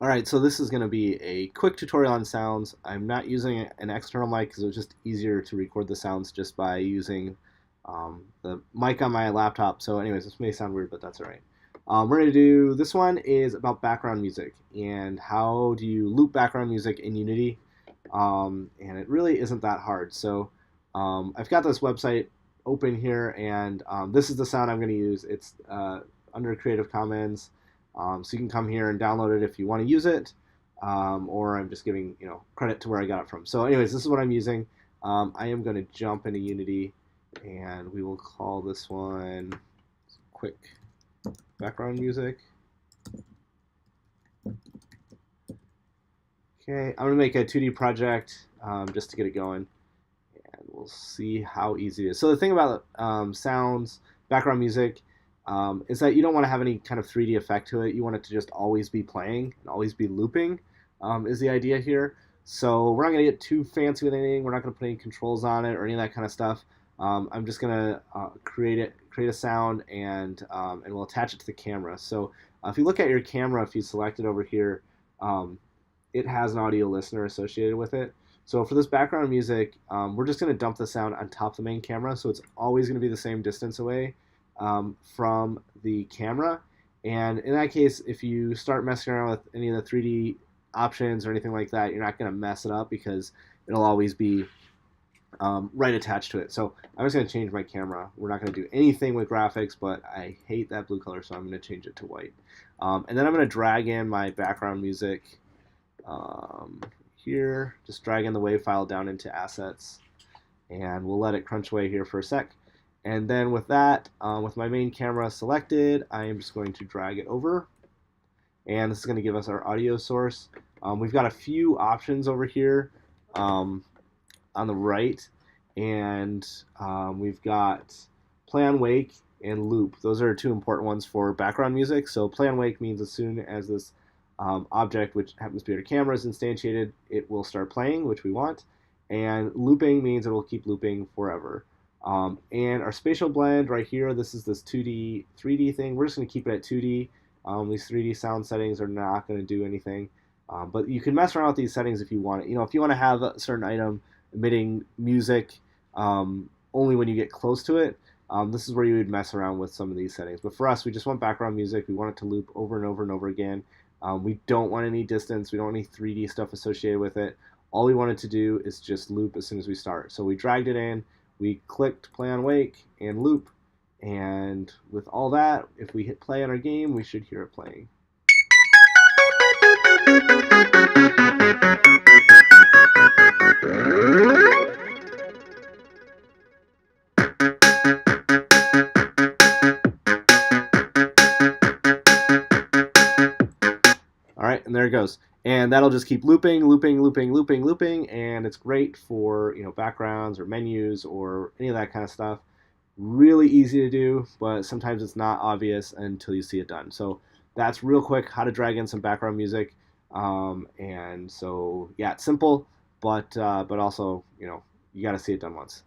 Alright, so this is going to be a quick tutorial on sounds. I'm not using an external mic because it was just easier to record the sounds just by using the mic on my laptop. So anyways, this may sound weird, but that's alright. We're going to do, this one is about background music and how do you loop background music in Unity. And it really isn't that hard. So I've got this website open here, and this is the sound I'm going to use. It's under Creative Commons. So you can come here and download it if you want to use it, or I'm just giving credit to where I got it from. So anyways, this is what I'm using. I am going to jump into Unity, and we will call this one quick background music. Okay, I'm going to make a 2D project just to get it going, and we'll see how easy it is. So the thing about sounds, background music, is that you don't want to have any kind of 3D effect to it. You want it to just always be playing and always be looping, is the idea here. So we're not going to get too fancy with anything. We're not going to put any controls on it or any of that kind of stuff. I'm just going to create a sound, and we'll attach it to the camera. So if you look at your camera, if you select it over here, it has an audio listener associated with it. So for this background music, we're just going to dump the sound on top of the main camera, so it's always going to be the same distance away from the camera. And in that case, if you start messing around with any of the 3D options or anything like that, you're not going to mess it up because it'll always be right attached to it. So I'm just going to change my camera. We're not going to do anything with graphics, but I hate that blue color, so I'm going to change it to white. And then I'm going to drag in my background music here. Just drag in the WAV file down into assets, and we'll let it crunch away here for a sec. And then with that, with my main camera selected, I am just going to drag it over. And this is going to give us our audio source. We've got a few options over here on the right. And we've got play on wake and loop. Those are two important ones for background music. So play on wake means as soon as this object, which happens to be our camera, is instantiated, it will start playing, which we want. And looping means it will keep looping forever. And our spatial blend right here, this is this 2D, 3D thing. We're just going to keep it at 2D. These 3D sound settings are not going to do anything. But you can mess around with these settings if you want it. If you want to have a certain item emitting music only when you get close to it, this is where you would mess around with some of these settings. But for us, we just want background music. We want it to loop over and over and over again. We don't want any distance. We don't want any 3D stuff associated with it. All we want it to do is just loop as soon as we start. So we dragged it in. We clicked play on wake and loop, and with all that, if we hit play on our game, we should hear it playing. All right, and there it goes. And that'll just keep looping, looping, looping, looping, looping, and it's great for backgrounds or menus or any of that kind of stuff. Really easy to do, but sometimes it's not obvious until you see it done. So that's real quick how to drag in some background music. And so yeah, it's simple, but also you got to see it done once.